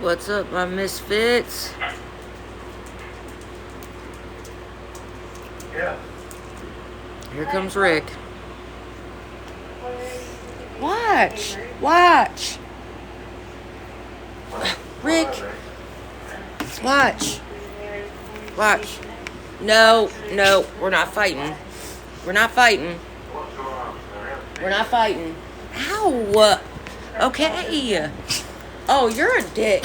What's up, my misfits? Yeah. Here comes Rick. Watch. Watch. Rick. Watch. Watch. No, no, we're not fighting. We're not fighting. What's going on? We're not fighting. Ow. Okay. Oh, you're a dick.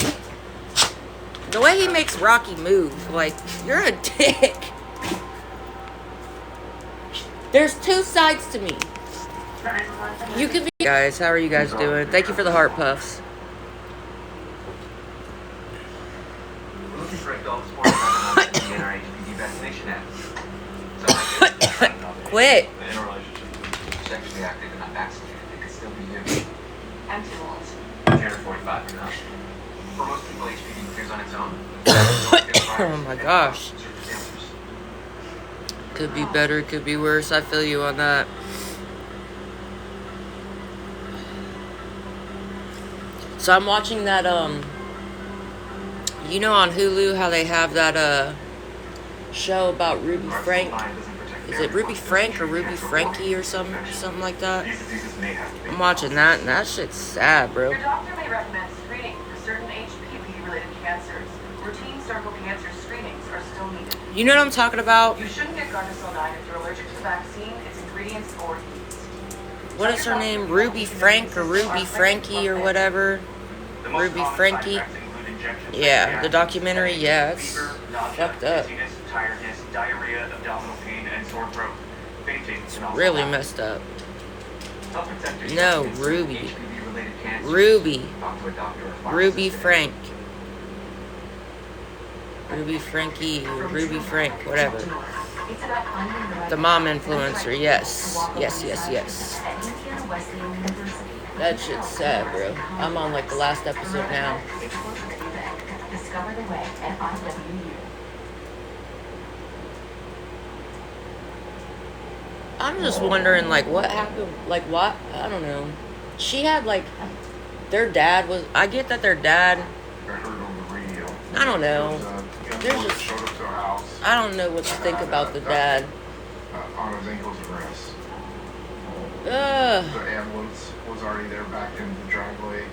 The way he makes Rocky move, like, you're a dick. There's two sides to me. You could be... Guys, how are you guys doing? Thank you for the heart puffs. Quit. Sexually active and not vaccinated, it could still be you. I'm too old. 245 or not. For most people, HPV appears on its own. Oh my gosh. Could be better, could be worse. I feel you on that. So I'm watching that, you know on Hulu how they have that, show about Ruby Frank? Is it Ruby Frank or Ruby Frankie or something like that? I'm watching that and that shit's sad, bro. Your doctor may recommend screening for certain HPV-related cancers. Routine cervical cancer screenings are still needed. You know what I'm talking about? You shouldn't get Gardasil 9 if you're allergic to the vaccine, its ingredients, or yeast. What is her name? Ruby Frank or Ruby Frankie or whatever? Ruby Frankie? Yeah, the documentary, yeah, it's fucked up. Tiredness, diarrhea, abdominal pain, and sore throat. Fainting It's can also really happen. messed up. Self-protect yourself No, against Ruby. HPV-related cancers. Ruby. Talk to a doctor or pharmacist Ruby today. Frank. Ruby Frankie or Ruby Frank, whatever. The mom influencer, yes. Yes, yes, yes. That shit's sad, bro. I'm on like the last episode now. Discover the way at IWU. I'm just wondering, like, what happened? Like, what? I don't know. She had, like, their dad was... I get that their dad... I heard on the radio. I don't know. There's There's a just- showed up to our house. I don't know what to think about the dad. On his ankles and wrists. Ugh. The ambulance was already there back in the driveway.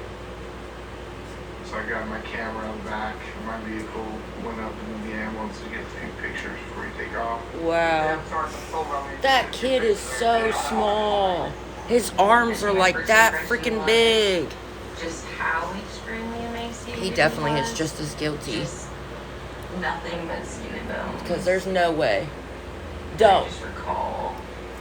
So I got my camera out back. My vehicle went up in the ambulance to get a few pictures before you take off. Wow. That kid is so small. His arms are like that freaking big. Just how extremely emaciated He definitely was. is just as guilty. Just nothing but skin and bones. Because there's no way. I Don't. just recall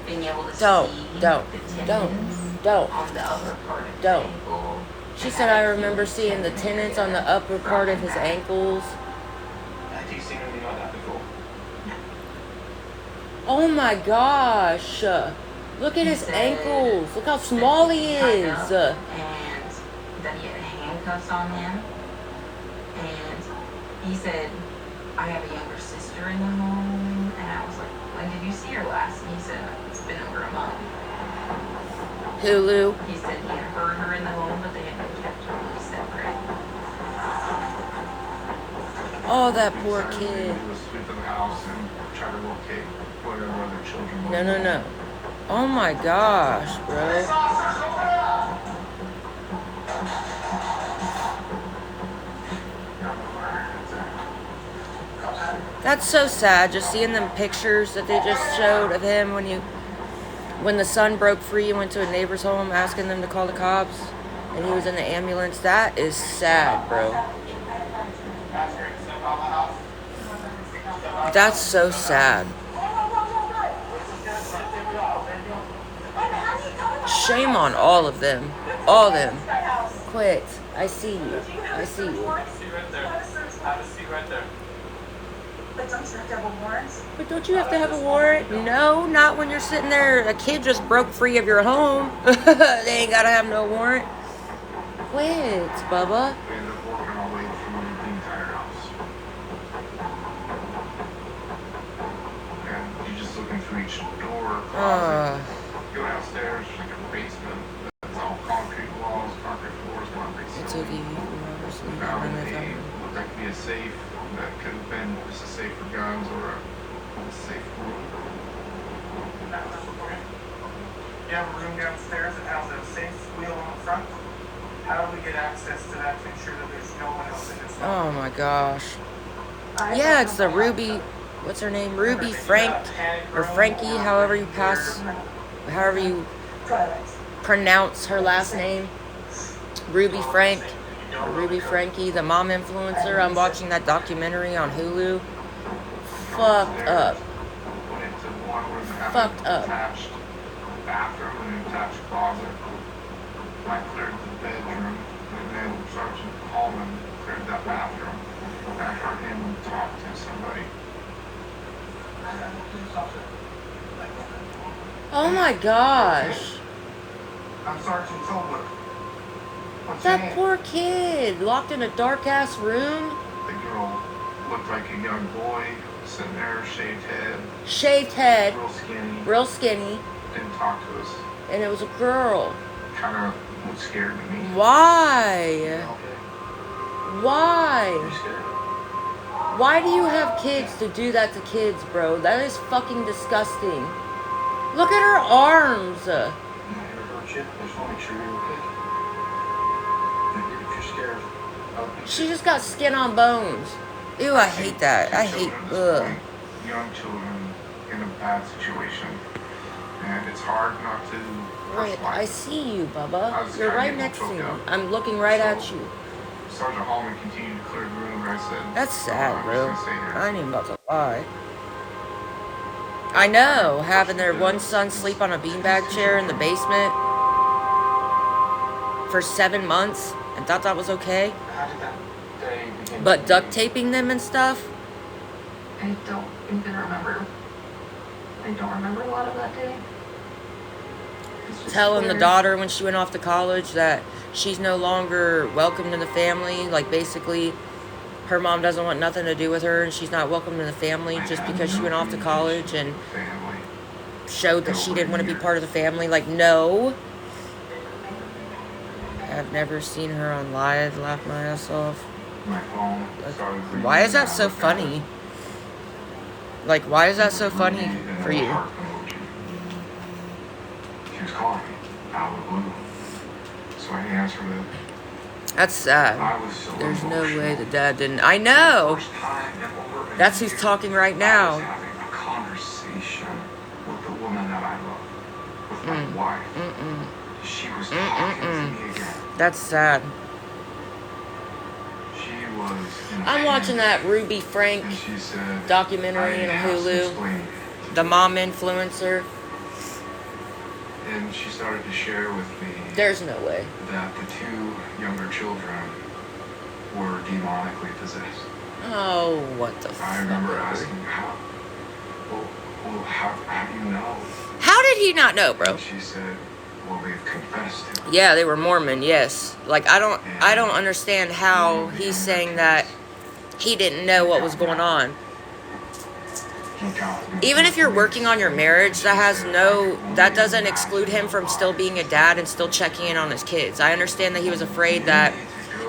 being able to Don't. see Don't. the Don't. tendons Don't. on the upper part of Don't. the ankle. She said I remember seeing the tendons on the upper part of his ankles. Have you seen anything like that before? Oh my gosh. Look at his ankles. Look how small he is. And that he had handcuffs on him. And he said, I have a younger sister in the home. And I was like, when did you see her last? And he said, it's been over a month. Hulu. He said he had heard her in the home, but they had been kept totally separate. Oh, that poor He kid. was sweeping the house and trying to locate whatever other children were. No, no, no. Oh my gosh, bro. That's so sad, just seeing them pictures that they just showed of him when the son broke free and went to a neighbor's home asking them to call the cops and he was in the ambulance. That is sad, bro. That's so sad. Shame on all of them. All of them. Quit. I see you. I see you. Have a seat right there. Have a seat right there. But don't you have to have a warrant? But don't you have to have a warrant? No, not when you're sitting there. A kid just broke free of your home. They ain't gotta have no warrant. Quit, Bubba. We ended up walking all the way through the entire house. And you're just looking through each door, closet. Go downstairs, there's like a basement that's all concrete walls, concrete floors, concrete It's ceiling. okay. You can obviously have a safe room. That was okay. You have a room downstairs that has a safe wheel on the front. How do we get access to that to ensure that there's no one else in this room? Oh my gosh. Yeah, it's the Ruby, what's her name? Ruby Frank, or Frankie, however you pronounce her last name. Ruby Frank, or Ruby Frankie, the mom influencer. I'm watching that documentary on Hulu. Fucked up. Went into one room that had Fucked an up. attached bathroom and an attached closet. I cleared the bedroom, and then Sergeant Coleman cleared that bathroom. And I heard him talk to somebody. Oh my gosh. I'm Sergeant Tolbert. What's your That name? poor kid, locked in a dark ass room. The girl looked like a young boy, sitting there, shaved head, Shaved head, real skinny, real skinny, didn't talk to us. and it was a girl. Kind of was scared to me. Why? Okay. Why? You scared? Why do you have kids to do that to kids, bro? That is fucking disgusting. Look at her arms. I never hurt you. I just want to make sure you're okay. If you're scared, She just got skin on bones. Ew, I hate that. I hate, ugh. Young children in a bad situation, and it's hard not to. Right, I see you, Bubba. I was You're trying to right get next to choked me. up. I'm looking right at you. Sergeant Hallman continued to clear the room, and I said, That's sad, I'm bro. just gonna stay here. I ain't even about to lie. I know, having their one son sleep on a beanbag chair in the basement for 7 months and thought that was okay. How did that day begin? But duct taping them and stuff? I don't even remember. I don't remember a lot of that day. It's just Telling the weird. daughter when she went off to college that she's no longer welcomed in the family. Like, basically, her mom doesn't want nothing to do with her and she's not welcome in the family just because she went off to college and Family. showed that she didn't want to be part of the family. Like, no. I've never seen her on live laugh my ass off. My phone started ringing. Why is that I so looked at funny? it. Like, why is that so funny And for it was you? heart emoji. She was calling me out of the blue. So I answered it. That's sad. I was so There's no way emotional. the dad didn't. I know. First time in over a That's who's year, talking right I was now. having a conversation with the woman that I love, with my wife. Mm-mm. She was talking to me again. That's sad. She was in I'm pain, watching that Ruby Frank and she said, documentary "I on have to Hulu. explain." The mom influencer. And she started to share with me There's no way. that the two younger children were demonically possessed. Oh, what the fuck? I remember asking how, well, how do you know? How did he not know, bro? And she said, well, they've confessed it. Yeah, they were Mormon, yes. Like, I don't understand how he's saying that he didn't know what was going on. Even if you're working on your marriage, that doesn't exclude him from still being a dad and still checking in on his kids. I understand that he was afraid that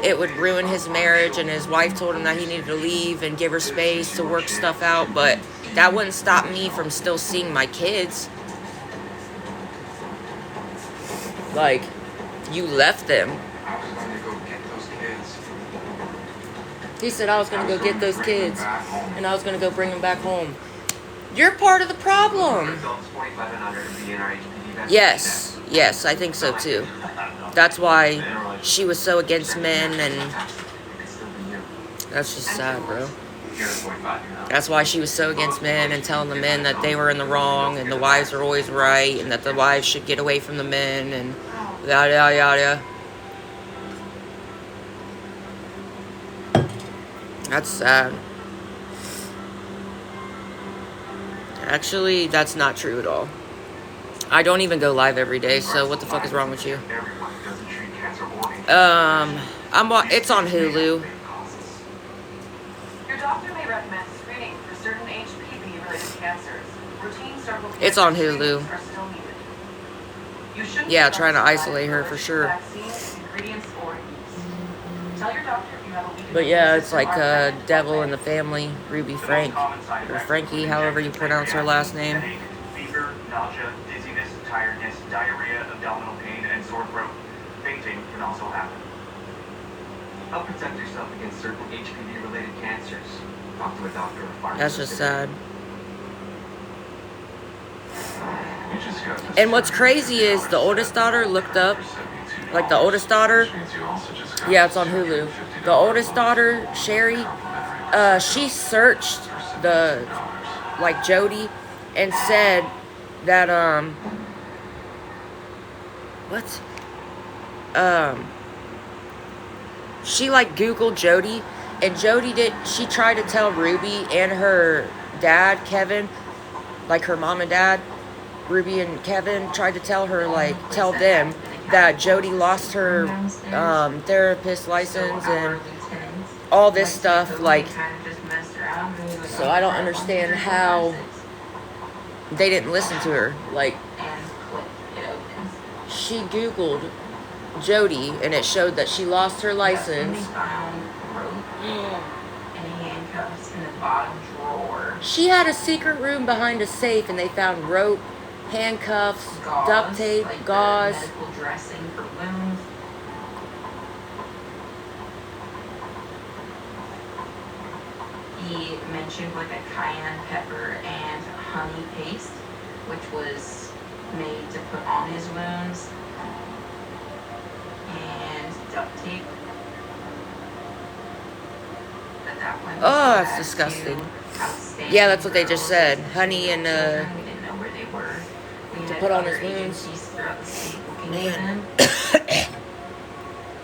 it would ruin his marriage and his wife told him that he needed to leave and give her space to work stuff out, but that wouldn't stop me from still seeing my kids. Like, you left them. I was going to go get those kids. He said I was going to go get those kids and I was going to go bring them back home. You're part of the problem. Films 45 and under to be in our HPD investigation. Yes, I think so too. That's why she was so against men, and It could still be you. that's just sad, bro. You're 45, you know. That's why she was so against men and telling the men that they were in the wrong and the wives are always right and that the wives should get away from the men and yada yada yada. That's sad. Actually, that's not true at all. I don't even go live every day, so what the fuck is wrong with you? Everyone doesn't treat cancer or It's on Hulu. Your doctor may recommend screening for certain HPV-related cancers. Routine cervical It's cancer on Hulu. screenings are still needed. You shouldn't Yeah, be trying to left isolate her for vaccines, sure. ingredients, or use. Tell your doctor if you have a weakened But yeah, immune it's system like or a pregnant devil in the way. family, Ruby The most Frank, common side or effects Frankie, include however you injection pronounce her site last name. reaction, headache, fever, nausea, dizziness, tiredness, diarrhea, abdominal pain, and sore throat. Fainting can also happen. Help protect yourself against certain HPV-related cancers. Talk to a doctor or pharmacist. That's just sad. You just got this And what's crazy is the oldest daughter looked up, like the oldest daughter, yeah, it's on Hulu. The oldest daughter, Sherry, she searched the, like, Jody and said that, what? She, like, Googled Jody, and she tried to tell Ruby and her dad, Kevin, like her mom and dad, Ruby and Kevin tried to tell her, like, tell them that Jody lost her therapist license and all this stuff, like, so I don't understand how they didn't listen to her. Like, she Googled Jody and it showed that she lost her license. Handcuffs in the bottom drawer. She had a secret room behind a safe and they found rope, handcuffs, duct tape, like gauze. medical dressing for wounds. He mentioned like a cayenne pepper and honey paste, which was made to put on his wounds, and duct tape. But that one was Oh, that's bad, disgusting. too. Outstanding Yeah, that's what they just girls said. and Honey and, children. We didn't know where they were. We to had put on other his wounds. agencies throughout the state looking for Man. them.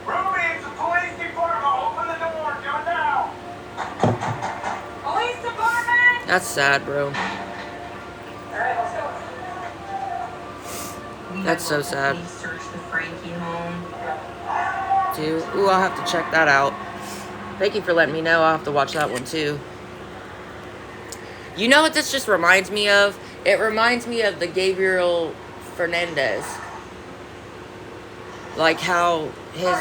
Ruby, it's the police department. Open the door. Do it now. Police department! That's sad, bro. Alright, let's go. We That's so had local sad. police search the Frankie home. Too. Ooh, I'll have to check that out. Thank you for letting me know. I'll have to watch that one too. You know what this just reminds me of? It reminds me of the Gabriel Fernandez. Like how his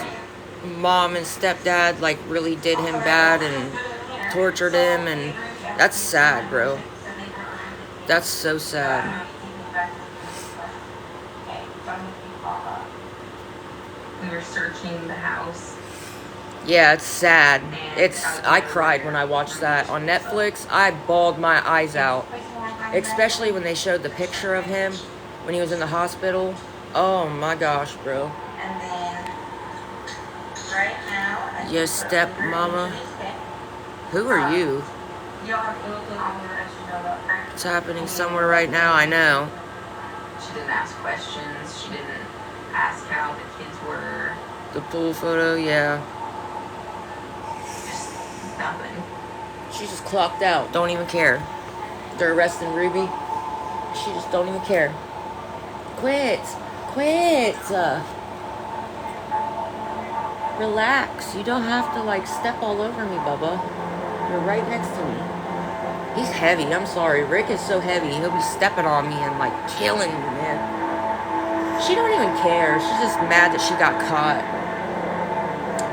mom and stepdad like really did him bad and tortured him, and that's sad, bro. That's so sad. We were searching the house. Yeah, it's sad. I cried when I watched that on Netflix. I bawled my eyes out. Especially when they showed the picture of him when he was in the hospital. Oh my gosh, bro. And then, right now... Your stepmama. Who are you? Y'all have to look on the rest of that. It's happening somewhere right now, I know. She didn't ask questions. She didn't ask how the kids were. The pool photo, yeah. Just nothing. She just clocked out. Don't even care. They're arresting Ruby. She just don't even care. Quit. Quit. Relax. You don't have to, like, step all over me, Bubba. You're right next to me. He's heavy. I'm sorry. Rick is so heavy. He'll be stepping on me and, like, killing me, man. She don't even care. She's just mad that she got caught.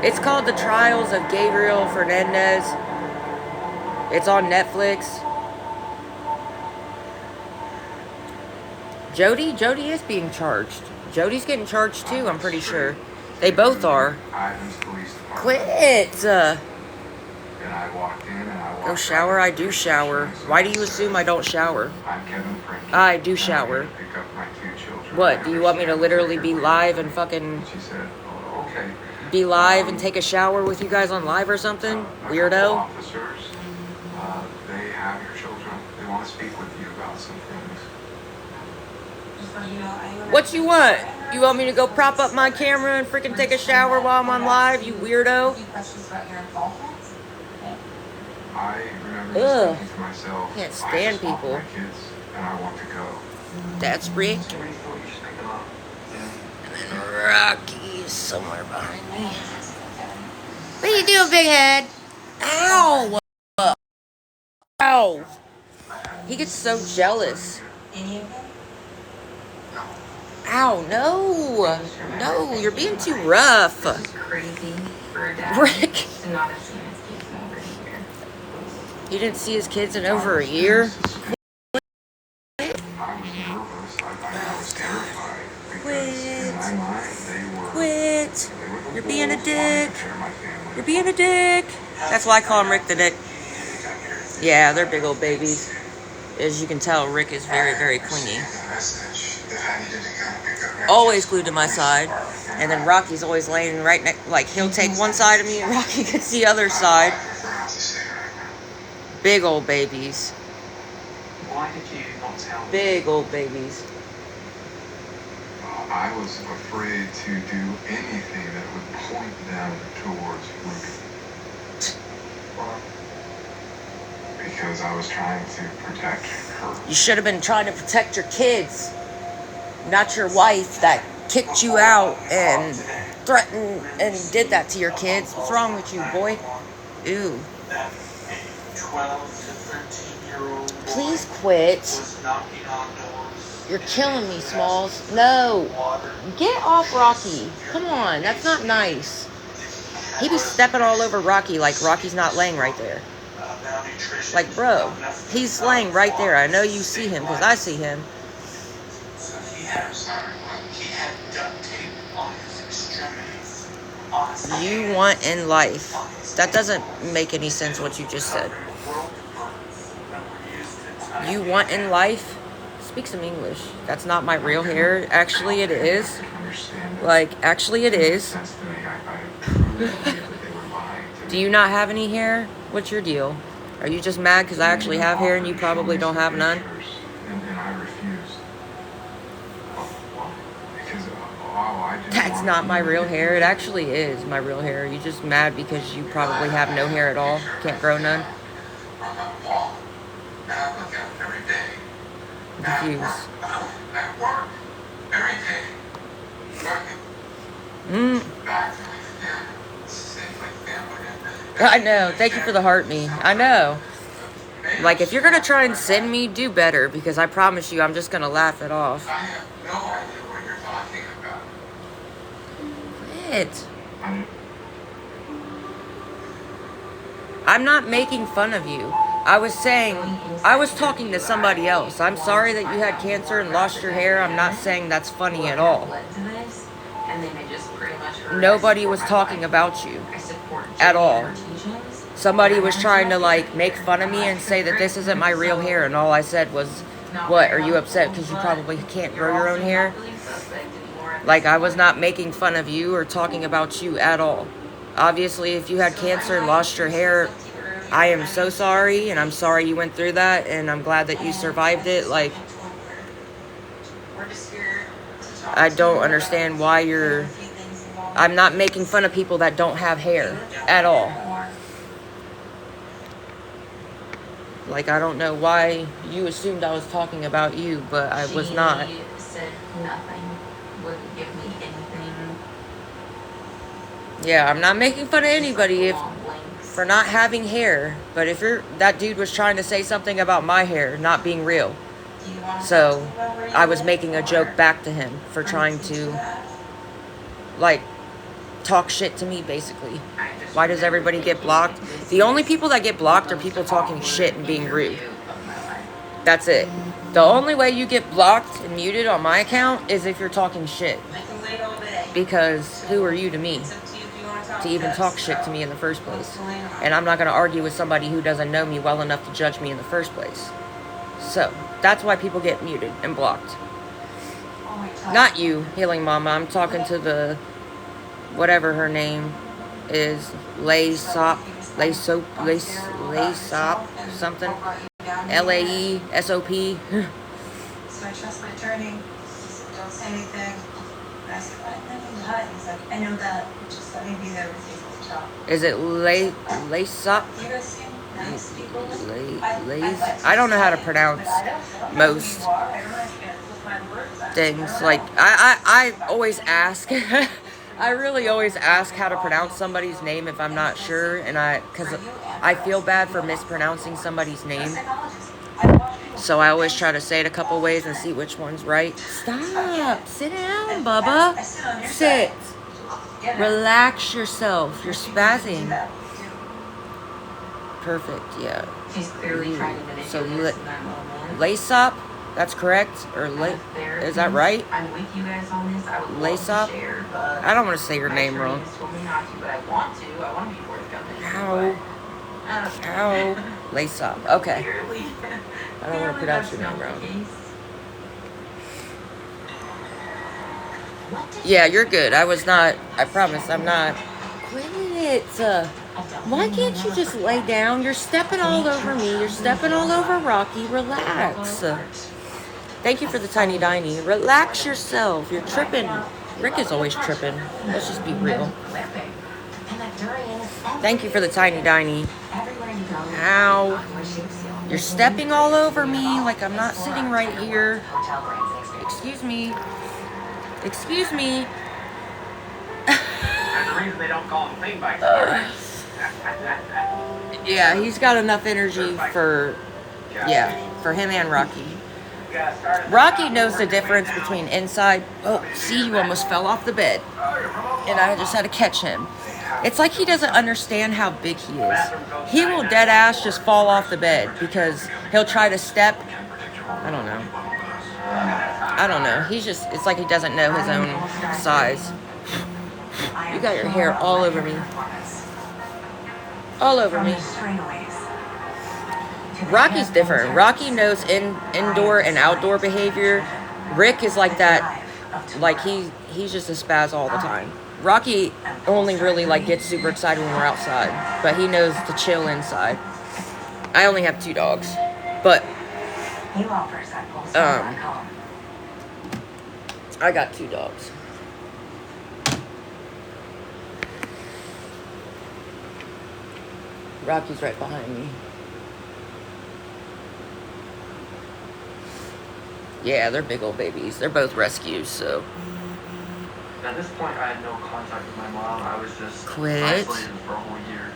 It's called The Trials of Gabriel Fernandez. It's on Netflix. Jody is being charged. Jody's getting charged too, I'm pretty sure. They both are. Ivan's police department. Quit! And I walked in and I walked Go shower, I do shower. Why do you assume I don't shower? I'm Kevin Frankie. I do I'm shower. here to pick up my 2 children. What, do you want me to literally be live and fucking She said, oh, okay. be live and take a shower with you guys on live or something? A couple Weirdo? officers, they have your children. They want to speak with you about some things. What you want? You want me to go prop up my camera and freaking take a shower while I'm on live, you weirdo? questions about your involvement? I remember Ugh. just thinking to myself, Can't I stand just want people. my kids and I want to go. That's Rick. So many thought you should pick them up. And then Rocky is somewhere behind me. What are you doing, big head? Ow! Ow! He gets so jealous. Any of them? Ow, no! No, you're being too rough. This is crazy. for a dad Rick. to not have seen his kids in over a year. He didn't see his kids in over a year. I was nervous. I was terrified because in my mind Quit. they were the You're being a wolves wanting to dick. tear my family You're being a dick. That's why I call him Rick the Dick. Yeah, they're big old babies. As you can tell, Rick is very, very clingy. Always glued to my side. And then Rocky's always laying right next, like he'll take one side of me and Rocky gets the other side. Big old babies. Why did you not tell me? Big old babies. I was afraid to do anything that would point them towards Ruby. Because I was trying to protect her. You should have been trying to protect your kids, not your wife that kicked you out and threatened and did that to your kids. What's wrong with you, boy? Ew. That a 12 to 13-year-old Please quit. was knocking on doors. You're killing me, Smalls. No. Water. Get off Rocky. Come on, that's not nice. He be stepping all over Rocky like Rocky's not laying right there. Malnutrition. Like, bro, he's laying right there. I know you see him because I see him. So he had duct tape on his extremities. On his You hands, want in life. on his That doesn't make any sense what you just said. world parts that were used to tie You want in life? Speak some English. That's not my real hair. Actually, it is. Understand it. Like, actually, it is. Sense to me, I truly believe that they were lying to Do me. you not have any hair? What's your deal? Are you just mad because I actually have hair and you probably don't have none? And I refused. Well, because I didn't That's want not to my be- real hair. It actually is my real hair. You just mad because you probably have no hair at all. Can't grow none. Paul, I look at every day. I'm confused. At work, every day. Working Mm, back to my family. Same like family. I know. Thank you for the heart me. I know. Like, if you're going to try and send me, do better because I promise you I'm just going to laugh it off. I have no idea what you're talking about. Quit. I'm not making fun of you. I was saying, I was talking to somebody else. I'm sorry that you had cancer and lost your hair. I'm not saying that's funny at all. Led to this, and then it just pretty much hurt. Nobody was talking about you I support at Jimmy all. and her teachings. Somebody was trying to like make fun of me and say that this isn't my real hair, and all I said was, what, are you upset because you probably can't grow your own hair? Like, I was not making fun of you or talking about you at all. Obviously, if you had cancer and lost your hair, I am so sorry, and I'm sorry you went through that, and I'm glad that you survived it. Like, I don't understand why you're... I'm not making fun of people that don't have hair at all. Like, I don't know why you assumed I was talking about you, but I was not. She said nothing, wouldn't give me anything. Yeah, I'm not making fun of anybody if Long blinks. for not having hair, but if that dude was trying to say something about my hair not being real, Do you want to so talk about where you I was live, making a or joke back to him for can I trying teach you to that? like talk shit to me basically. I just Why does remember everybody get thinking blocked? this The only is people that get blocked are the people most talking awkward shit and being rude. interview of my life. That's it. The only way you get blocked and muted on my account is if you're talking shit. I can wait all day. Because who are you to me It's up to you if you want to talk to even us, talk shit to so me in the first place? what's going on? And I'm not going to argue with somebody who doesn't know me well enough to judge me in the first place. So, that's why people get muted and blocked. Oh my God. Not you, Healing Mama. I'm talking to the, whatever her name is, Laysop, something. Laesop. So I trust my attorney. He said, don't say anything. And I said, what? Nothing to hide. He's like, I know that. Just let me be there with you at the top. Is it Laysop? You guys seem nice people. I don't know how to pronounce most things. Like, I always ask. I really always ask how to pronounce somebody's name if I'm not sure, and because I feel bad for mispronouncing somebody's name. So I always try to say it a couple ways and see which one's right. Stop. Sit down, Bubba. Sit. Get it. Relax yourself. You're Do spazzing. that. Perfect, yeah. She's clearly trying to So manipulate us in that moment. Lace up, that's correct? Or As a is that therapist, right? I'm with you guys on this. I would love Lace up? to share, but I don't want to say your my name attorney wrong. has told me not to, but I want to. I want to be forthcoming. How? How? Lace up. Okay. Clearly. I don't want to pronounce your name wrong. Yeah, you're good. I was not. I promise I'm not. Quit it. Why can't you just lay down? You're stepping all over me. You're stepping all over Rocky. Relax. Thank you for the tiny diny. Relax yourself. You're tripping. Rick is always tripping. Let's just be real. Thank you for the tiny diny. Ow. You're stepping all over me like I'm not sitting right here. Excuse me. Excuse me. There's a reason they don't call them clean bikes. Yeah, he's got enough energy for, for him and Rocky. Rocky knows the difference between inside. Oh, see, you almost fell off the bed. And I just had to catch him. It's like he doesn't understand how big he is. He will dead ass just fall off the bed because he'll try to step. I don't know. I don't know. He's just, it's like he doesn't know his own size. You got your hair all over me. All over me. Rocky's different. Rocky knows indoor and outdoor behavior. Rick is like that. Like he's just a spaz all the time. Rocky only really like gets super excited when we're outside, but he knows to chill inside. I only have 2 dogs, but I got 2 dogs. Rocky's right behind me. Yeah, they're big old babies. They're both rescues, so. At this point, I had no contact with my mom. I was just Quit. isolated for a whole year.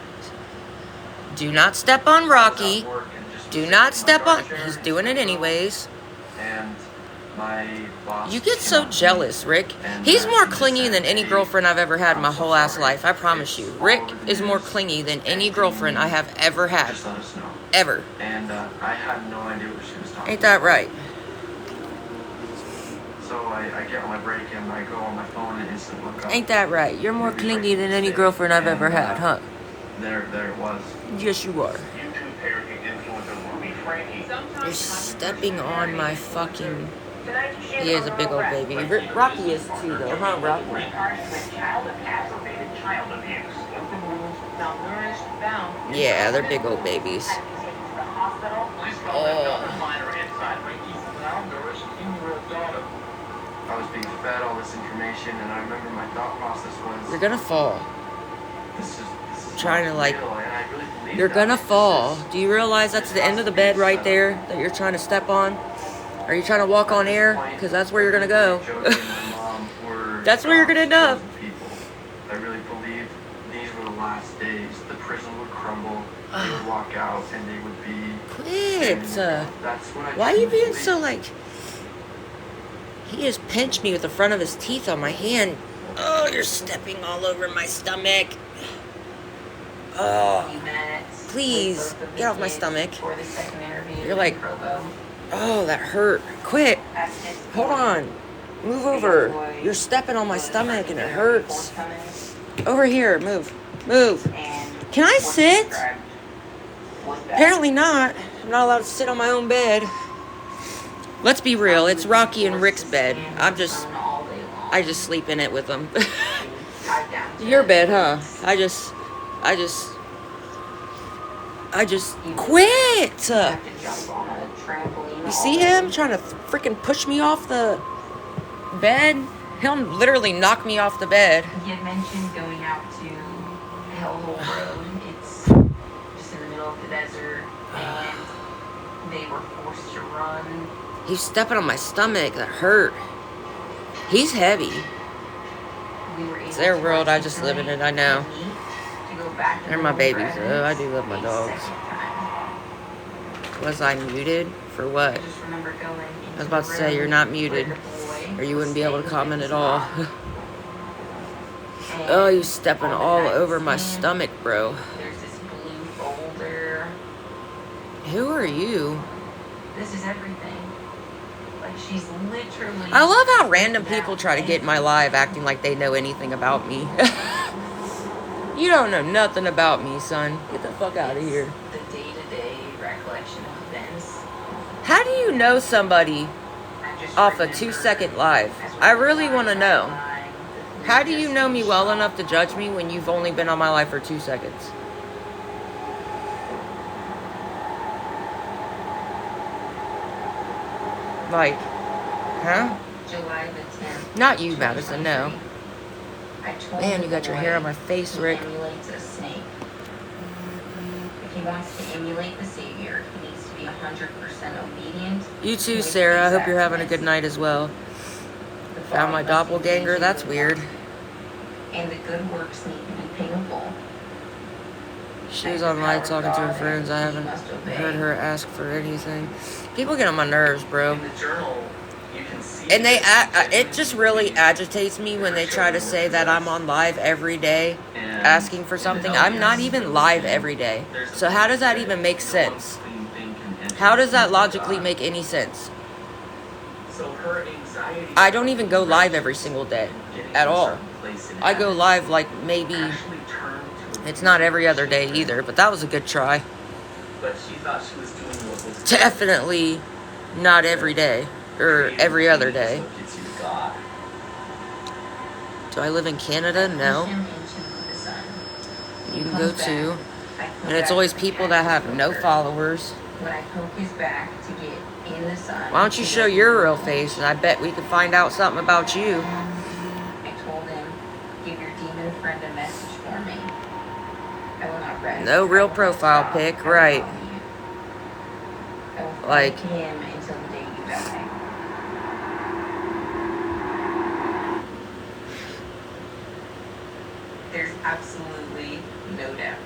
Do not step on Rocky. Work and just Do not sitting in step my on. dark chair. He's doing it anyways. And my boss You get came so up to jealous, me, Rick. and, He's more she clingy said, than any "Hey, girlfriend I've ever had in my I'm so whole ass sorry. life. I promise you. It's Rick all over the is more news. clingy than any And girlfriend I have ever had. Just let us know. Ever. And I had no idea what she was talking Ain't that about. right? So I get on my break and I go on my phone and instantly look up. Ain't that right? You're more clingy than any girlfriend I've ever had, huh? There it was. Yes, you are. YouTube parenting influencer Ruby Frankie. You're stepping on my fucking... He is a big old baby. Rocky is too, though, huh, Rocky? Yeah, they're big old babies. I was being fed all this information, and I remember my thought process was, You're gonna fall. this is Trying to, like, real, and I really believe You're that. gonna This fall. is- Do you realize that's the end of the bed right there that you're trying to step on? Are you trying to walk on air? Because that's where you're gonna go. Jody and my mom were That's where you're gonna end up. God's chosen people. I really believed these were the last days. The prison would crumble. They would walk out, and they would be. Quit. and that's what I Why are you truly being believe. so like... He just pinched me with the front of his teeth on my hand. Oh, you're stepping all over my stomach. Oh, please, get off my stomach. You're like, oh, that hurt. Quit. Hold on. Move over. You're stepping on my stomach and it hurts. Over here. Move. Move. Can I sit? Apparently not. I'm not allowed to sit on my own bed. Let's be real. It's Rocky and Rick's bed. I just sleep in it with them. Your bed, huh? I just quit. You see him trying to freaking push me off the bed? He'll literally knock me off the bed. You had mentioned going out to Hellhole Road. It's just in the middle of the desert, and they were forced to run. He's stepping on my stomach. That hurt. He's heavy. We were able It's their to world. run I just live in it. I know. to go back to They're the my little babies. Bradleys I do love my a dogs. second time. Was I muted? For what? I just remember going into I was about to the say, room you're not where muted. the boy Or you was wouldn't be able to staying comment with at all. his mom. Oh, you stepping on the all over my nightstand, stomach, bro. there's this blue folder. Who are you? This is everything. Like, she's literally... I love how random people try to get in my live acting like they know anything about me. You don't know nothing about me, son. Get the fuck out of here. The day-to-day recollection of events. How do you know somebody I just off a remember 2-second live? as we I were really want to driving know. by, the How do police you know me just well shot. enough to judge me when you've only been on my life for 2 seconds? Like, huh? July the 10th. Not you, Madison, no. I told Man, the you got your boy hair on my face, he Rick. emulates a snake. If he wants to emulate the Savior, he needs to be 100% obedient. You too, with Sarah. I hope you're having a exactness. good night as well. The Found my body must be doppelganger? pleasing That's to the weird. Lord, and the good works need to be painful. She was online talking to her friends. I haven't heard her ask for anything. People get on my nerves, bro. In the journal, you can see. And it just really agitates me when they try to say that I'm on live every day asking for something. I'm not even live every day. So how does that even make sense? How does that logically make any sense? So her anxiety. I don't even go live every single day at all. I go live like maybe, it's not every other day either, but that was a good try. But she thought she was doing what was Definitely not every day or every other day. So it gets you to God. Do I live in Canada? No. Push him into the sun. You He can comes go back. too. I come And it's back always with people the that have axe no over. followers. When I poke his back to get in the sun. Why don't you he show doesn't your real move. face and I bet we could find out something about you. I told him, give your demon friend a message for me. I will not rest. No real I will not profile stop. pic, I will right. follow you. I will follow Like- him until the day you die. There's absolutely no doubt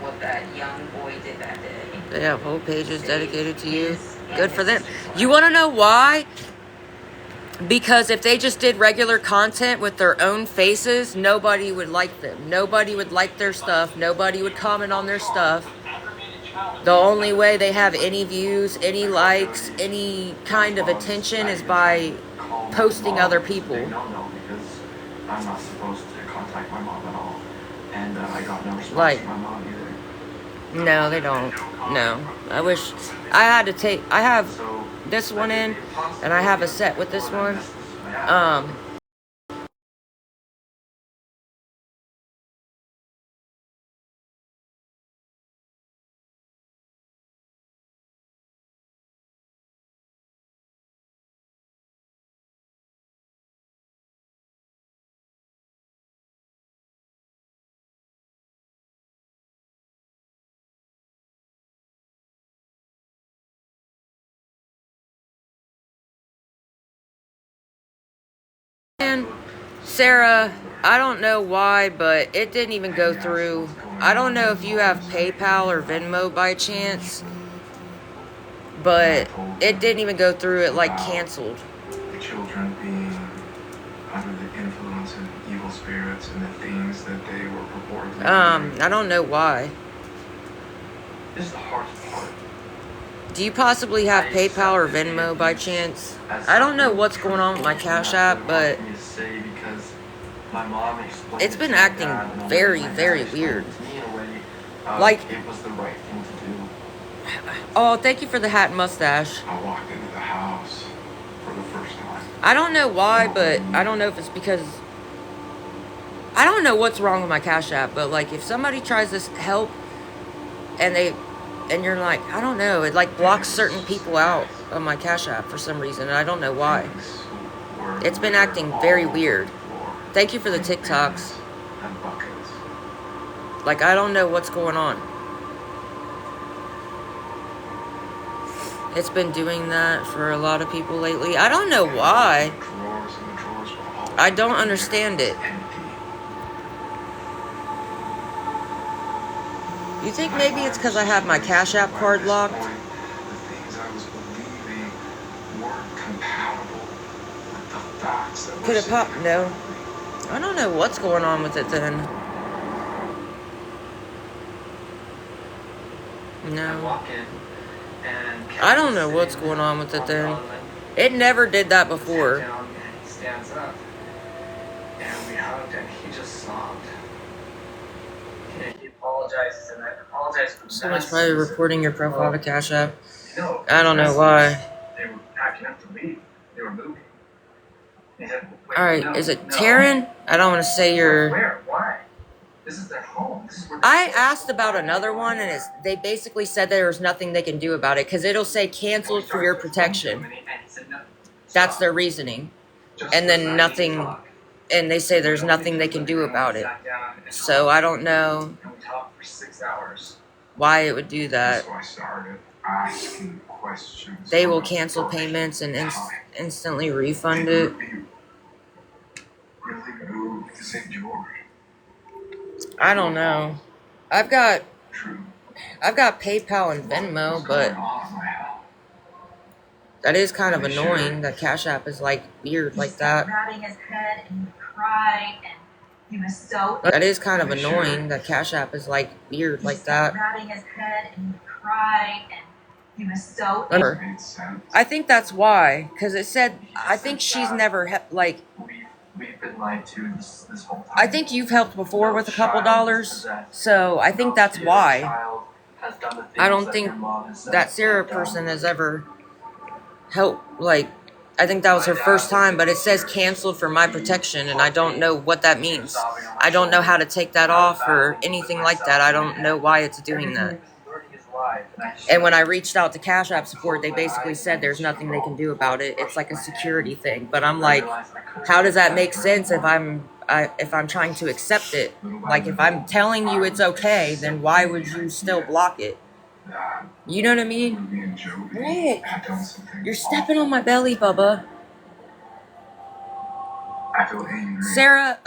what that young boy did that day. They have whole pages dedicated to you. His and Good for his them. sister's You life. want to know why? Because if they just did regular content with their own faces, nobody would like them. Nobody would like their stuff. Nobody would comment on their stuff. The only way they have any views, any likes, any kind of attention is by posting other people. No, because I'm not supposed to contact my mom at all. And I got no response Like- from my mom either. No, they don't. No. I wish I had to take, I have So this one in and I have a set with this one. And Sarah, I don't know why, but it didn't even go through. I don't know if you have PayPal or Venmo by chance, but it didn't even go through. It like canceled. the children being under the influence of evil spirits and the things that they were purportedly doing. I don't know why. This is the hardest part. Do you possibly have PayPal or Venmo by chance? I don't know what's going on with my Cash App, but it's been acting very, very weird. Like- it was the right thing to do. Oh, thank you for the hat and mustache. I walked into the house for the first time. I don't know why, but I don't know if it's because I don't know what's wrong with my Cash App, but like if somebody tries to help and you're like, I don't know, it like blocks certain people out of my Cash App for some reason, and I don't know why. Things were It's been acting very all over weird. the floor. Thank you for the TikToks. And buckets. Like I don't know what's going on. It's been doing that for a lot of people lately. I don't know why. Drawers and the drawers were all I don't understand it. empty. You think maybe it's because I have my Cash App card locked? The things I was believing weren't compatible with the facts Could it pop? No. I don't know what's going on with it then. I No. walk in, and I don't know what's going on with it then. It never did that before. Sat down and he stands up, and we hugged, and he just sobbed. And he apologizes, and I apologized for Someone's probably reporting your profile to Cash App. No, I don't know why. they were packing up to leave. They were moving. He said, "Wait, Alright, no, is it no." Taryn? I don't want to say your... Where? Why? This is their home. This is where I asked about another one, and they basically said there was nothing they can do about it, because it'll say canceled for your protection. That's their reasoning. And then nothing, and they say there's nothing they can do about it. So I don't know And we talked for 6 hours. why it would do that. So I started asking questions. They will cancel payments and instantly refund it. Really moved to St. George. I don't know. I've got True. PayPal and Venmo, but that is kind of annoying that Cash App is like weird like that. Grabbing his head and he cried and he was so. That is kind of annoying that Cash App is like weird like that. Grabbing his head and he cried and he was so. Made sense. I think that's why, because it said, I think she's never, like, We've been lied to this whole time. I think you've helped before with a couple dollars, so I think that's why. I don't think that Sarah person has ever helped, like, I think that was her first time, but it says canceled for my protection, and I don't know what that means. I don't know how to take that off or anything like that. I don't know why it's doing that. And when I reached out to Cash App support, they basically said there's nothing they can do about it. It's like a security thing. But I'm like, how does that make sense if I'm trying to accept it? Like, if I'm telling you it's okay, then why would you still block it? You know what I mean? Me and Jody Rick, had done something you're stepping on my belly, Bubba. I feel angry. Sarah,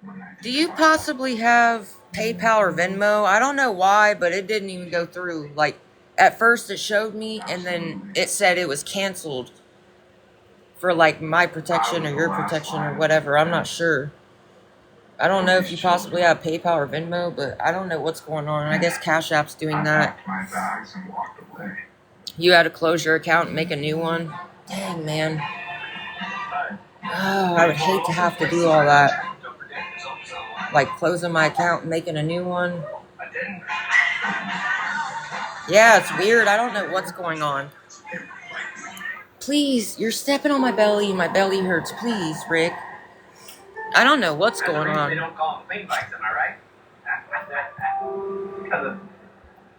when I do you possibly have PayPal or Venmo? I don't know why, but it didn't even go through. Like, at first it showed me, and then it said it was canceled for, like, my protection or your protection or whatever. I'm not sure. I don't know if you possibly have PayPal or Venmo, but I don't know what's going on. I guess Cash App's doing I that. packed my bags and walked away. You had to close your account and make a new one? Dang, man. Oh, I would hate to have to do all that. Like, closing my account and making a new one. Yeah, it's weird. I don't know what's going on. Please, you're stepping on my belly. My belly hurts. Please, Rick. I don't know what's going They on. don't call them clean bikes, am I right? Because of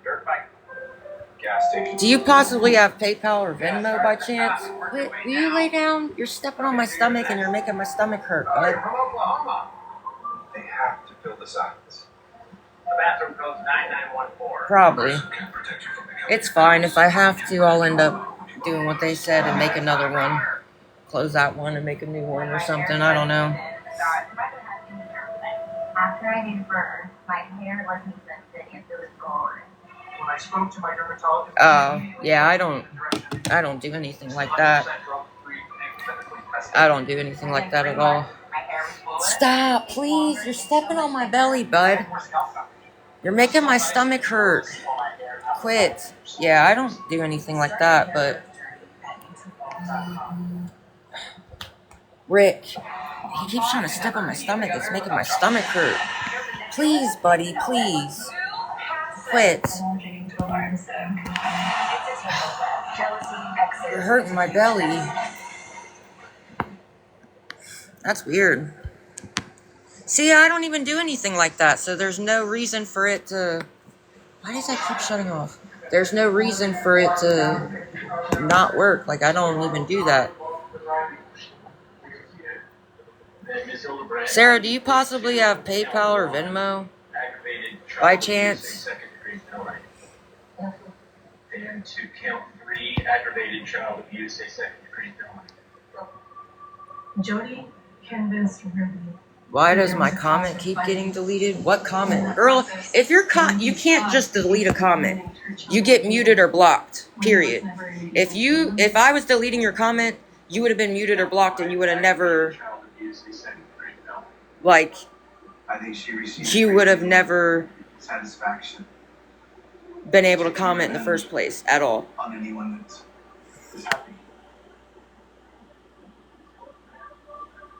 dirt bike. Gas station. Do you possibly have PayPal or Venmo by chance? Wait, will you lay down? You're stepping on my stomach and you're making my stomach hurt, bud. From Oklahoma. They have to fill this out. The bathroom code's 9914. Probably. Can protect you from the It's fine. If I have to, I'll end up doing what they said and make another one. Close that one and make a new one or something. I don't know. After I gave birth, my hair wasn't sensitive and it was gone. When I spoke to my dermatologist, Oh, yeah, I don't do anything like that. I don't do anything like that at all. My hair was full. Stop, please. You're stepping on my belly, bud. You're making my stomach hurt. Quit. Yeah, I don't do anything like that, but... Rick, he keeps trying to step on my stomach. It's making my stomach hurt. Please, buddy, please. Quit. You're hurting my belly. That's weird. See, I don't even do anything like that, so there's no reason for it to... Why does that keep shutting off? There's no reason for it to not work. Like, I don't even do that. Sarah, do you possibly have PayPal or Venmo? By chance? And to count 3, aggravated child abuse, a second degree felony. Jody convinced her. Why does my comment keep getting deleted? What comment? Girl, if you're you can't just delete a comment. You get muted or blocked. Period. If I was deleting your comment, you would have been muted or blocked, and you would have never, Child abuse, they said, no. like, I think she received you would have never satisfaction been able to comment in the first place at all. on anyone that is happy.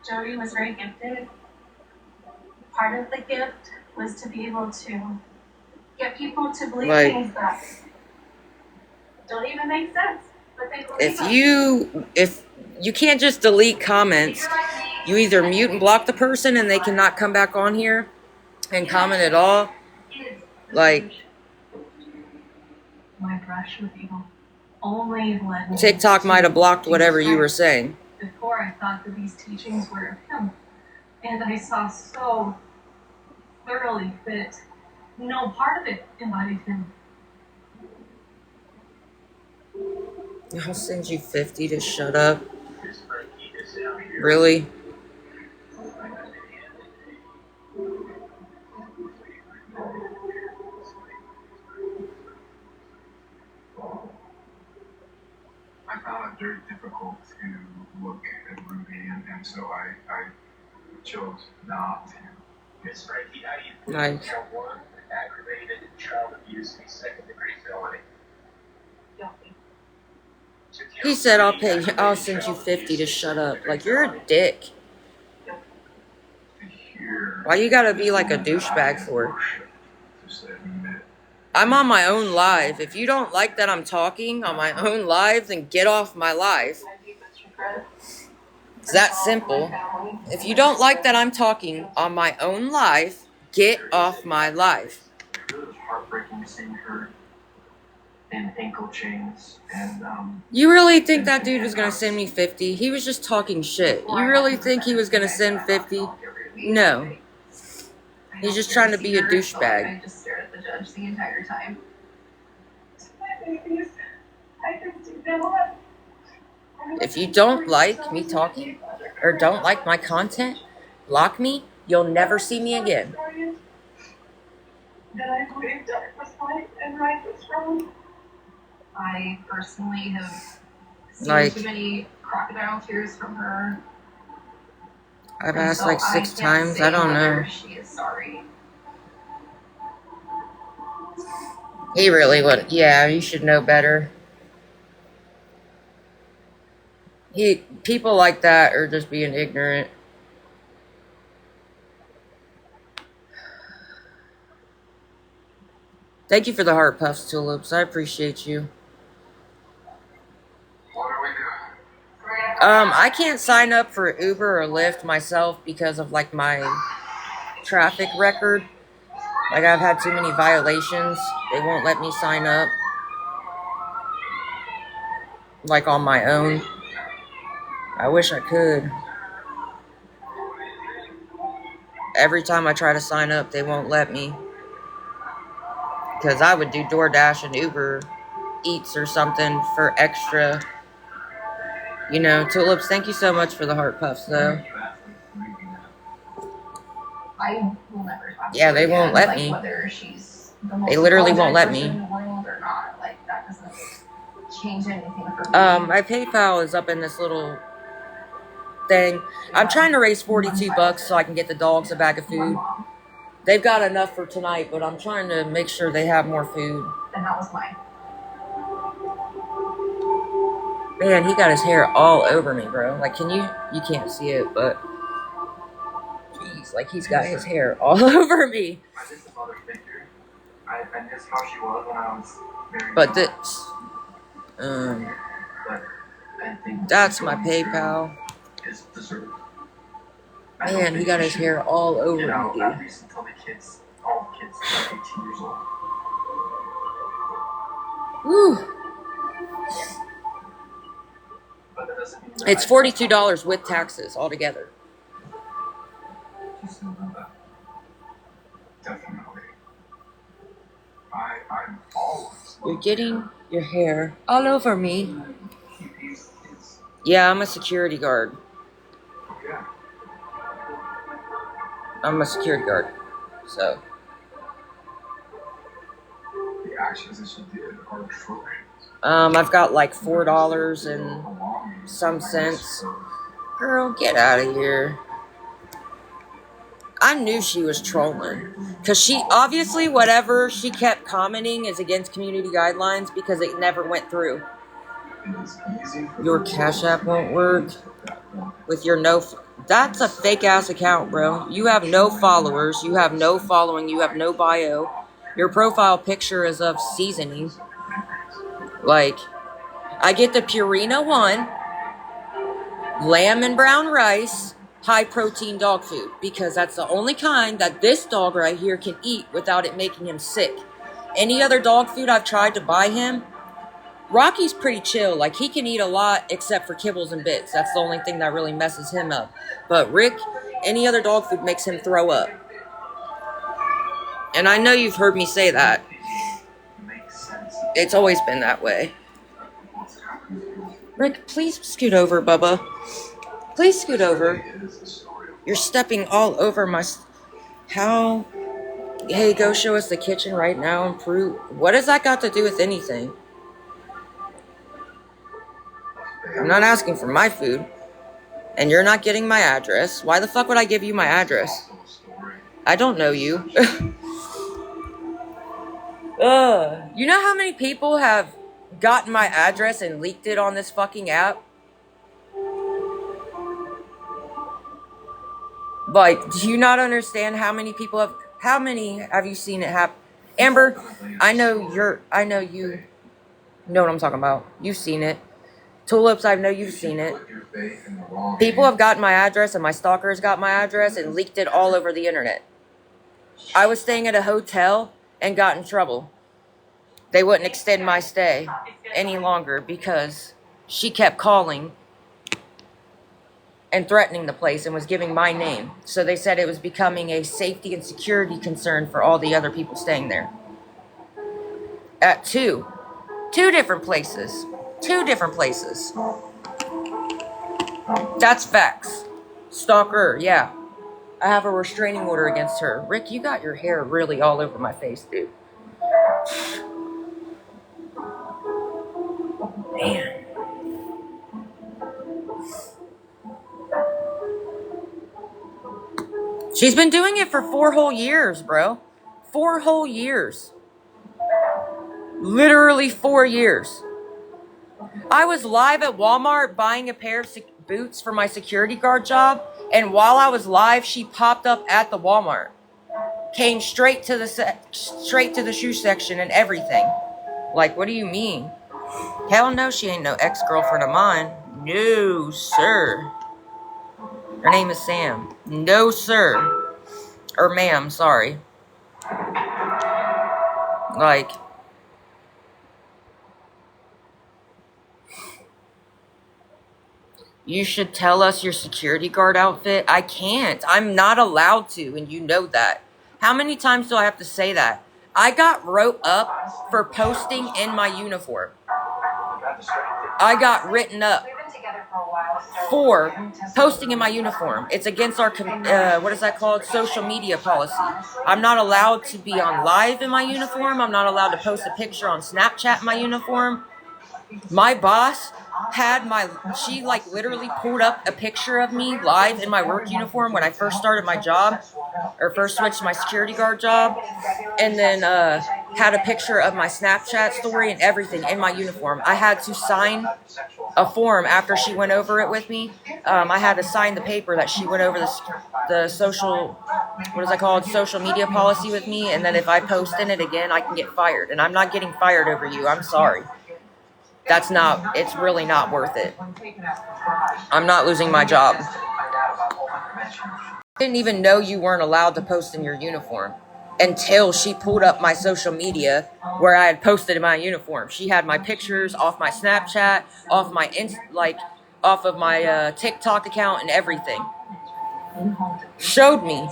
Jody was very gifted. Part of the gift was to be able to get people to believe Like- things that don't even make sense, but they believe If you can't just delete comments, you either mute and block the person and they cannot come back on here and comment at all. Like, my brush with you only led me TikTok to might have blocked whatever you were Christ. saying. Before I thought that these teachings were of him, and I saw so thoroughly that no part of it embodied him. I'll send you 50 to shut up. Really? I found it very difficult to look at Ruby, and so I chose not to. Miss Frankie, how do you feel Nice. about one aggravated child abuse and second-degree felony? He said I'll send you 50 to shut up. Like, you're a dick. To hear Why you gotta be like a douchebag for? worship, just admit. I'm on my own live. If you don't like that I'm talking on my own live, then get off my live. It's that simple. If you don't like that I'm talking on my own live, get off my live. It was heartbreaking seeing her in ankle chains and You really think that dude was gonna send me 50? He was just talking shit. You really think he was gonna send 50? No. He's just trying to be a douchebag. I just stared at the judge the entire time. If you don't like me talking or don't like my content, block me. You'll never see me again. That I believed that was right and right was wrong. I personally have seen Like- too many crocodile tears from her. I've and asked so like I 6 can't times. say I don't whether know. She is sorry. He really would. Yeah, you should know better. People like that are just being ignorant. Thank you for the heart puffs, Tulips. I appreciate you. What do we do? I can't sign up for Uber or Lyft myself because of like my traffic record. Like, I've had too many violations. They won't let me sign up. Like, on my own. I wish I could. Every time I try to sign up, they won't let me. Because I would do DoorDash and Uber Eats or something for extra. You know, Tulips, thank you so much for the heart puffs, though. I will never talk to Yeah, her they won't again, let like, me. Whether she's the most They literally won't let apologetic me. person in the world or not, like that doesn't change anything for me. My PayPal is up in this little thing. I'm trying to raise 42 bucks so I can get the dogs a bag of My food. mom, They've got enough for tonight, but I'm trying to make sure they have more food. and that was mine. Man, he got his hair all over me, bro. Like, you can't see it, but jeez, like he's got his hair all over me. I miss the mother figure. I miss how she was when I was very But young. this, But I think that's my PayPal. is deserved. Man, he got his hair all over You know, me, at dude. least until all the kids are 18 years old. Woo. But that doesn't mean that It's I- $42 with taxes altogether. Just know that. Definitely. I'm always. You're getting your hair all over me. He's Yeah, I'm a security guard. yeah. I'm a security guard. So, The actions that she did are atrocious. I've got like $4 and Belonging some sense. Girl, get out of here. I knew she was trolling. Because she, obviously, whatever she kept commenting is against community guidelines because it never went through. Your Cash App won't work. With your that's a fake ass account, bro. You have no followers. You have no following. You have no bio. Your profile picture is of seasoning. Like, I get the Purina 1, lamb and brown rice, high protein dog food, because that's the only kind that this dog right here can eat without it making him sick. Any other dog food I've tried to buy him, Rocky's pretty chill. Like, he can eat a lot except for kibbles and bits. That's the only thing that really messes him up. But Rick, any other dog food makes him throw up. And I know you've heard me say that. It's always been that way. Rick, please scoot over, Bubba. Please scoot over. You're stepping all over my... How? Hey, go show us the kitchen right now and prove... What has that got to do with anything? I'm not asking for my food. And you're not getting my address. Why the fuck would I give you my address? I don't know you. You know how many people have gotten my address and leaked it on this fucking app? Like, do you not understand how many people have... How many have you seen it happen? Amber, I know you know what I'm talking about. You've seen it. Tulips, I know you've seen it. People have gotten my address and my stalkers got my address and leaked it all over the internet. I was staying at a hotel and got in trouble. They wouldn't extend my stay any longer because she kept calling and threatening the place and was giving my name. So they said it was becoming a safety and security concern for all the other people staying there. At two different places. 2 different places. That's facts. Stalker, yeah. I have a restraining order against her. Rick, you got your hair really all over my face, dude. Man. She's been doing it for 4 whole years, bro. 4 whole years. Literally 4 years. I was live at Walmart buying a pair of boots for my security guard job, and while I was live, she popped up at the Walmart. Came straight to the shoe section and everything. Like, what do you mean? Hell no, she ain't no ex-girlfriend of mine. No, sir. Her name is Sam. No, sir. Or ma'am, sorry. Like... You should tell us your security guard outfit. I can't. I'm not allowed to, and you know that. How many times do I have to say that? I got wrote up for posting in my uniform. I got written up for posting in my uniform. It's against our, what is that called? Social media policy. I'm not allowed to be on live in my uniform. I'm not allowed to post a picture on Snapchat in my uniform. My boss had she like literally pulled up a picture of me live in my work uniform when I first started my job, or first switched to my security guard job, and then had a picture of my Snapchat story and everything in my uniform. I had to sign a form after she went over it with me. I had to sign the paper that she went over the social, what is that called, social media policy with me, and then if I post in it again, I can get fired. And I'm not getting fired over you. I'm sorry. It's really not worth it. I'm not losing my job. I didn't even know you weren't allowed to post in your uniform until she pulled up my social media where I had posted in my uniform. She had my pictures off my Snapchat, off of my TikTok account and everything. Showed me,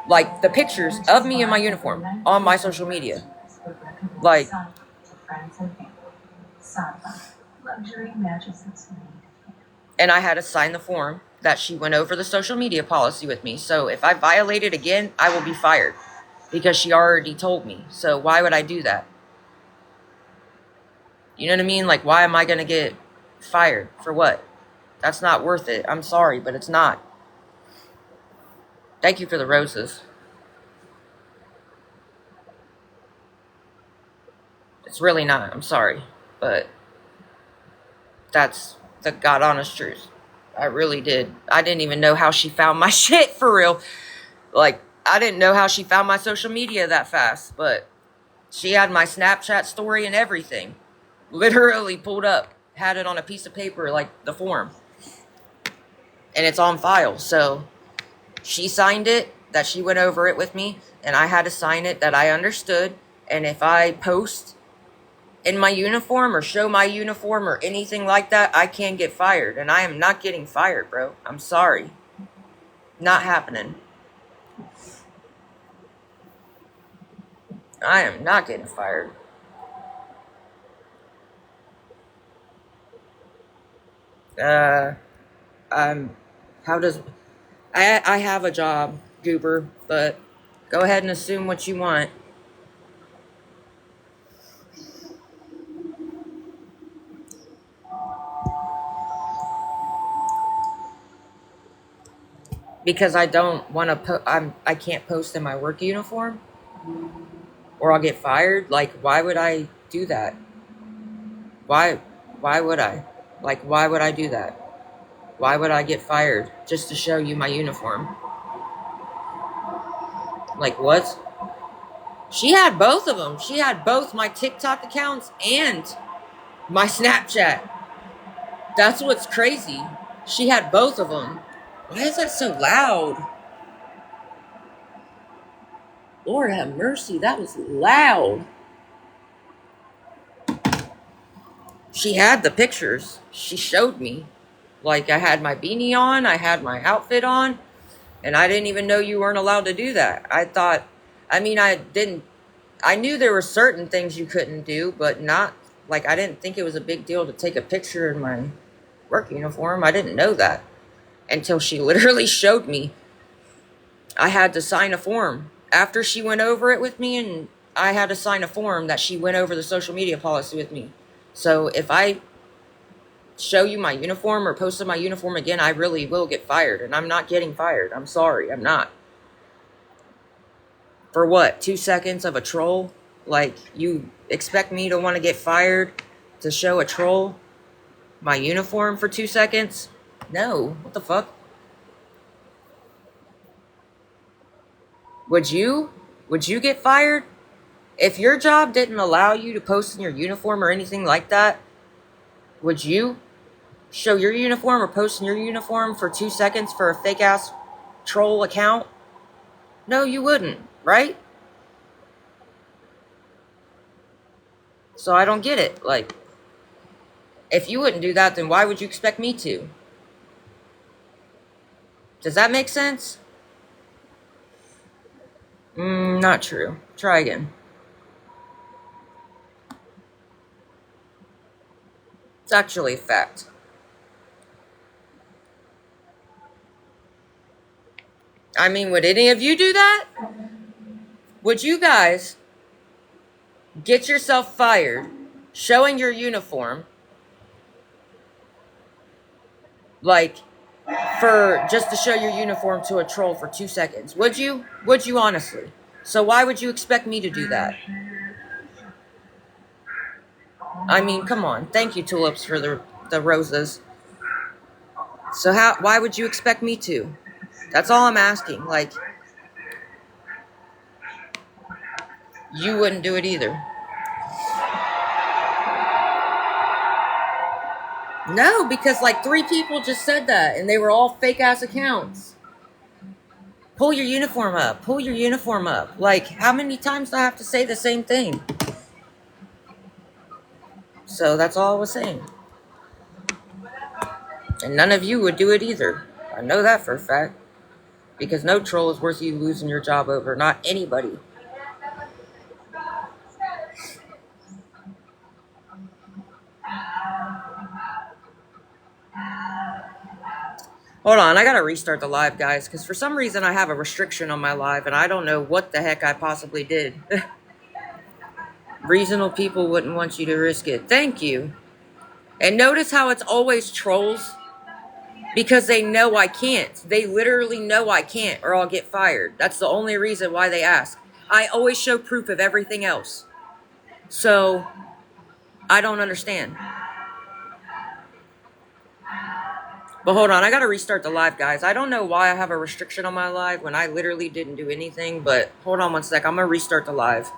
like, the pictures of me in my uniform on my social media. Like... And I had to sign the form that she went over the social media policy with me. So if I violate it again, I will be fired because she already told me. So why would I do that? You know what I mean? Like, why am I going to get fired? For what? That's not worth it. I'm sorry, but it's not. Thank you for the roses. It's really not. I'm sorry. But that's the God honest truth. I really did. I didn't even know how she found my shit, for real. Like, I didn't know how she found my social media that fast. But she had my Snapchat story and everything. Literally pulled up. Had it on a piece of paper, like the form. And it's on file. So she signed it, that she went over it with me. And I had to sign it that I understood. And if I post in my uniform or show my uniform or anything like that, I can get fired. And I am not getting fired, bro. I'm sorry. Not happening. I am not getting fired. How does... I have a job, Goober, but go ahead and assume what you want. Because I don't want to I can't post in my work uniform, or I'll get fired. Like, why would I do that? Why would I? Like, why would I do that? Why would I get fired just to show you my uniform? Like, what? She had both of them. She had both my TikTok accounts and my Snapchat. That's what's crazy. She had both of them. Why is that so loud? Lord have mercy, that was loud. She had the pictures. She showed me. Like, I had my beanie on, I had my outfit on, and I didn't even know you weren't allowed to do that. I knew there were certain things you couldn't do, but not, like, I didn't think it was a big deal to take a picture in my work uniform. I didn't know that until she literally showed me. I had to sign a form after she went over it with me, and I had to sign a form that she went over the social media policy with me. So if I show you my uniform or post my uniform again, I really will get fired. And I'm not getting fired. I'm sorry. I'm not. For what? 2 seconds of a troll? Like, you expect me to want to get fired to show a troll my uniform for 2 seconds? No. What the fuck? Would you? Would you get fired? If your job didn't allow you to post in your uniform or anything like that, would you show your uniform or post in your uniform for 2 seconds for a fake-ass troll account? No, you wouldn't, right? So I don't get it. Like, if you wouldn't do that, then why would you expect me to? Does that make sense? Not true. Try again. It's actually a fact. I mean, would any of you do that? Would you guys get yourself fired showing your uniform, like, for just to show your uniform to a troll for 2 seconds? Would you? Would you honestly? So why would you expect me to do that? I mean, come on. Thank you, Tulips, for the roses. So why would you expect me to? That's all I'm asking. Like, you wouldn't do it either. No, because like 3 people just said that, and they were all fake-ass accounts. Pull your uniform up. Pull your uniform up. Like, how many times do I have to say the same thing? So that's all I was saying. And none of you would do it either. I know that for a fact. Because no troll is worth you losing your job over. Not anybody. Hold on, I gotta restart the live, guys, because for some reason I have a restriction on my live, and I don't know what the heck I possibly did. Reasonable people wouldn't want you to risk it. Thank you. And notice how it's always trolls. Because they know I can't. They literally know I can't or I'll get fired. That's the only reason why they ask. I always show proof of everything else. So, I don't understand. But hold on, I gotta restart the live, guys. I don't know why I have a restriction on my live when I literally didn't do anything, but hold on one sec. I'm gonna restart the live.